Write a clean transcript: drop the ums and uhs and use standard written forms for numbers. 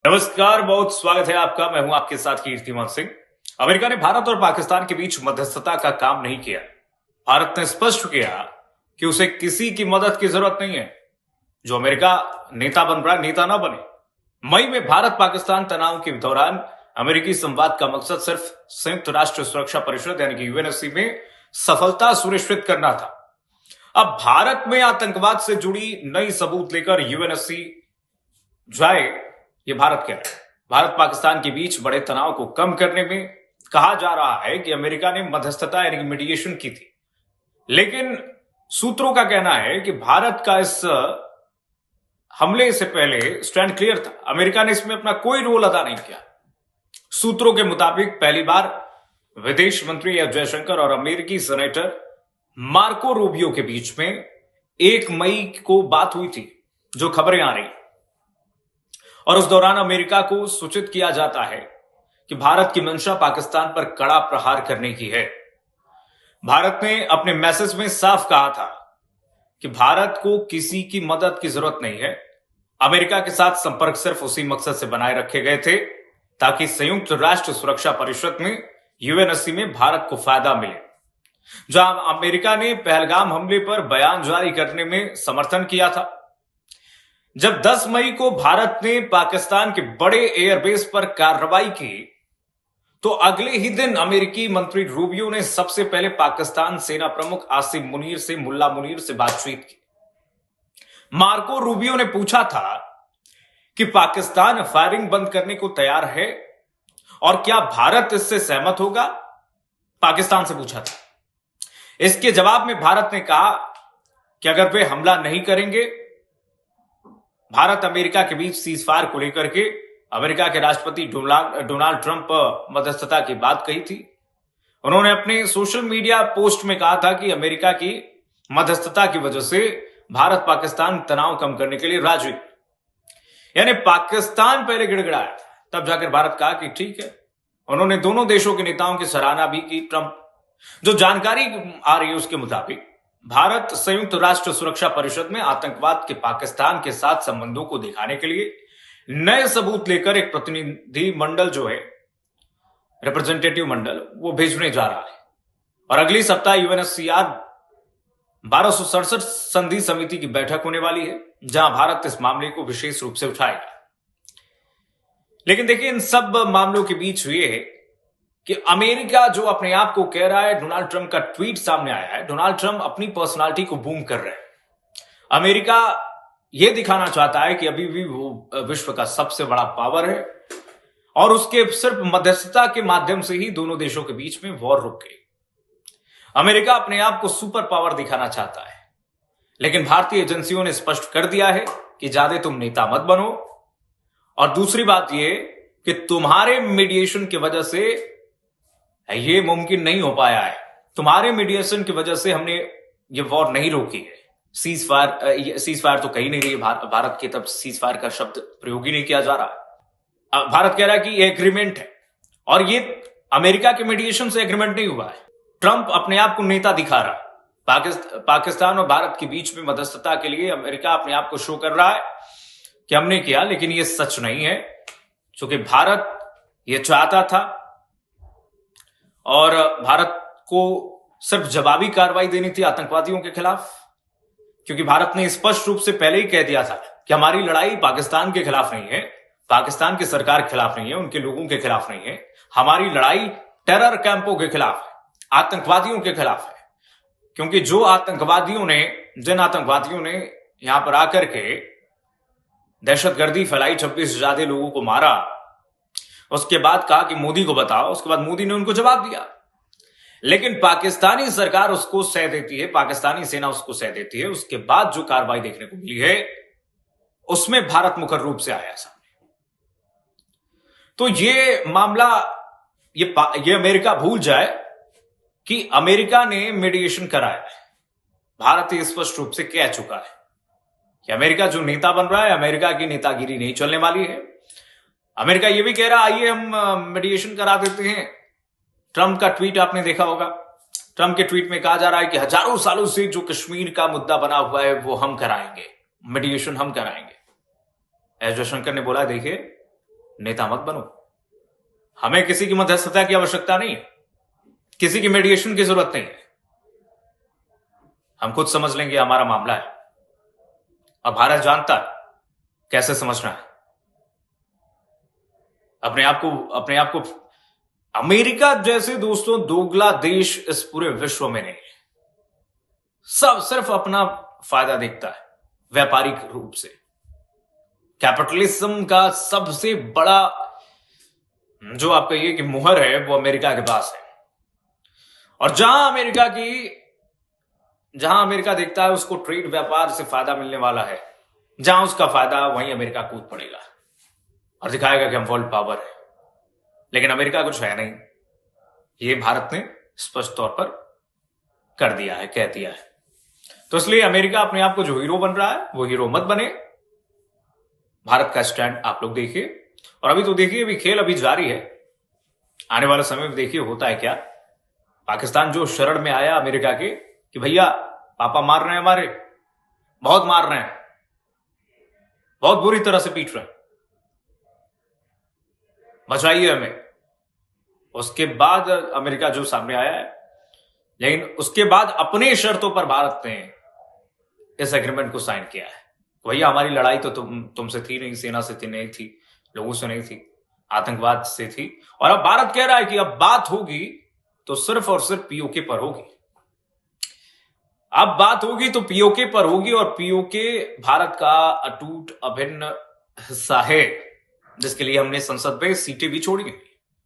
नमस्कार, बहुत स्वागत है आपका। मैं हूं आपके साथ कीर्तिमान सिंह। अमेरिका ने भारत और पाकिस्तान के बीच मध्यस्थता का काम नहीं किया। भारत ने स्पष्ट किया कि उसे किसी की मदद की जरूरत नहीं है। जो अमेरिका नेता बन रहा है, नेता ना बने। मई में भारत पाकिस्तान तनाव के दौरान अमेरिकी संवाद का मकसद सिर्फ संयुक्त राष्ट्र सुरक्षा परिषद यानी कि यूएनएससी में सफलता सुनिश्चित करना था। अब भारत में आतंकवाद से जुड़ी नई सबूत लेकर यूएनएससी जाए, ये भारत कह रहा है। भारत पाकिस्तान के बीच बड़े तनाव को कम करने में कहा जा रहा है कि अमेरिका ने मध्यस्थता यानी कि मीडिएशन की थी, लेकिन सूत्रों का कहना है कि भारत का इस हमले से पहले स्टैंड क्लियर था। अमेरिका ने इसमें अपना कोई रोल अदा नहीं किया। सूत्रों के मुताबिक पहली बार विदेश मंत्री एस जयशंकर और अमेरिकी सेनेटर मार्को रूबियो के बीच में 1 मई को बात हुई थी, जो खबरें आ रही। और उस दौरान अमेरिका को सूचित किया जाता है कि भारत की मंशा पाकिस्तान पर कड़ा प्रहार करने की है। भारत ने अपने मैसेज में साफ कहा था कि भारत को किसी की मदद की जरूरत नहीं है। अमेरिका के साथ संपर्क सिर्फ उसी मकसद से बनाए रखे गए थे ताकि संयुक्त राष्ट्र सुरक्षा परिषद में यूएनएससी में भारत को फायदा मिले। जहां अमेरिका ने पहलगाम हमले पर बयान जारी करने में समर्थन किया था। जब 10 मई को भारत ने पाकिस्तान के बड़े एयरबेस पर कार्रवाई की, तो अगले ही दिन अमेरिकी मंत्री रूबियो ने सबसे पहले पाकिस्तान सेना प्रमुख आसिम मुनीर से मुल्ला मुनीर से बातचीत की। मार्को रूबियो ने पूछा था कि पाकिस्तान फायरिंग बंद करने को तैयार है और क्या भारत इससे सहमत होगा, पाकिस्तान से पूछा था। इसके जवाब में भारत ने कहा कि अगर वे हमला नहीं करेंगे, भारत अमेरिका के बीच सीज फायर को लेकर के अमेरिका के राष्ट्रपति डोनाल्ड ट्रंप मध्यस्थता की बात कही थी। उन्होंने अपने सोशल मीडिया पोस्ट में कहा था कि अमेरिका की मध्यस्थता की वजह से भारत पाकिस्तान तनाव कम करने के लिए राजी। यानी पाकिस्तान पहले गिड़गिड़ाया, तब जाकर भारत कहा कि ठीक है। उन्होंने दोनों देशों के नेताओं की सराहना भी की। ट्रंप, जो जानकारी आ रही है उसके मुताबिक भारत संयुक्त राष्ट्र सुरक्षा परिषद में आतंकवाद के पाकिस्तान के साथ संबंधों को दिखाने के लिए नए सबूत लेकर एक प्रतिनिधि मंडल जो है, रिप्रेजेंटेटिव मंडल, वो भेजने जा रहा है। और अगली सप्ताह यूएनएससीआर 1267 संधि समिति की बैठक होने वाली है, जहां भारत इस मामले को विशेष रूप से उठाएगा। लेकिन देखिए, इन सब मामलों के बीच ये है कि अमेरिका जो अपने आप को कह रहा है, डोनाल्ड ट्रंप का ट्वीट सामने आया है। डोनाल्ड ट्रंप अपनी पर्सनालिटी को बूम कर रहे हैं। अमेरिका यह दिखाना चाहता है कि अभी भी वो विश्व का सबसे बड़ा पावर है और उसके सिर्फ मध्यस्थता के माध्यम से ही दोनों देशों के बीच में वॉर रुक गई। अमेरिका अपने आप को सुपर पावर दिखाना चाहता है, लेकिन भारतीय एजेंसियों ने स्पष्ट कर दिया है कि ज्यादा तुम नेता मत बनो। और दूसरी बात यह कि तुम्हारे मीडिएशन की वजह से ये मुमकिन नहीं हो पाया है। तुम्हारे मीडिएशन की वजह से हमने ये वॉर नहीं रोकी है। सीज फायर तो कहीं नहीं रही। भारत के तब सीज फायर का शब्द प्रयोग ही नहीं किया जा रहा। भारत कह रहा है कि ये एग्रीमेंट है और ये अमेरिका के मीडिएशन से एग्रीमेंट नहीं हुआ है। ट्रंप अपने आप को नेता दिखा रहा है। पाकिस्तान और भारत के बीच में मध्यस्थता के लिए अमेरिका अपने आप को शो कर रहा है कि हमने किया, लेकिन ये सच नहीं है, क्योंकि भारत ये चाहता था और भारत को सिर्फ जवाबी कार्रवाई देनी थी आतंकवादियों के खिलाफ, क्योंकि भारत ने स्पष्ट रूप से पहले ही कह दिया था कि हमारी लड़ाई पाकिस्तान के खिलाफ नहीं है, पाकिस्तान की सरकार के खिलाफ नहीं है, उनके लोगों के खिलाफ नहीं है। हमारी लड़ाई टेरर कैंपों के खिलाफ है, आतंकवादियों के खिलाफ है। क्योंकि जिन आतंकवादियों ने यहां पर आकर के दहशतगर्दी फैलाई, 26 ज्यादा लोगों को मारा, उसके बाद कहा कि मोदी को बताओ। उसके बाद मोदी ने उनको जवाब दिया, लेकिन पाकिस्तानी सरकार उसको सह देती है, पाकिस्तानी सेना उसको सह देती है। उसके बाद जो कार्रवाई देखने को मिली है उसमें भारत मुखर रूप से आया सामने। तो ये मामला, ये अमेरिका भूल जाए कि अमेरिका ने मीडिएशन कराया है। भारत ये स्पष्ट रूप से कह चुका है कि अमेरिका जो नेता बन रहा है, अमेरिका की नेतागिरी नहीं चलने वाली है। अमेरिका ये भी कह रहा है, आइए हम मीडिएशन करा देते हैं। ट्रंप का ट्वीट आपने देखा होगा। ट्रंप के ट्वीट में कहा जा रहा है कि हजारों सालों से जो कश्मीर का मुद्दा बना हुआ है वो हम कराएंगे, मीडिएशन हम कराएंगे। एस जयशंकर ने बोला, देखिए नेता मत बनो। हमें किसी की मध्यस्थता की आवश्यकता नहीं है, किसी की मीडिएशन की जरूरत नहीं है। हम खुद समझ लेंगे, हमारा मामला है। अब भारत जानता है कैसे समझना है। अपने आप को अमेरिका जैसे दोस्तों दोगला देश इस पूरे विश्व में नहीं है। सब सिर्फ अपना फायदा देखता है व्यापारिक रूप से। कैपिटलिज्म का सबसे बड़ा जो आप कहिए कि मुहर है वो अमेरिका के पास है। और जहां अमेरिका देखता है उसको ट्रेड व्यापार से फायदा मिलने वाला है, जहां उसका फायदा वहीं अमेरिका कूद पड़ेगा और दिखाएगा कि हम वर्ल्ड पावर है। लेकिन अमेरिका कुछ है नहीं, ये भारत ने स्पष्ट तौर पर कर दिया है, कह दिया है। तो इसलिए अमेरिका अपने आप को जो हीरो बन रहा है वो हीरो मत बने। भारत का स्टैंड आप लोग देखिए। और अभी तो देखिए, अभी खेल अभी जारी है। आने वाले समय में देखिए होता है क्या। पाकिस्तान जो शरण में आया अमेरिका के कि भैया पापा मार रहे हैं, हमारे बहुत मार रहे हैं, बहुत बुरी तरह से पीट रहे हैं, बचाइए हमें। उसके बाद अमेरिका जो सामने आया है, लेकिन उसके बाद अपने शर्तों पर भारत ने इस एग्रीमेंट को साइन किया है। भैया हमारी लड़ाई तो तुमसे थी नहीं, सेना से नहीं थी, लोगों से नहीं थी, आतंकवाद से थी। और अब भारत कह रहा है कि अब बात होगी तो सिर्फ और सिर्फ पीओके पर होगी। अब बात होगी तो पीओके पर होगी, और पीओके भारत का अटूट अभिन्न हिस्सा है, जिसके लिए हमने संसद में सीटें भी छोड़ी हैं।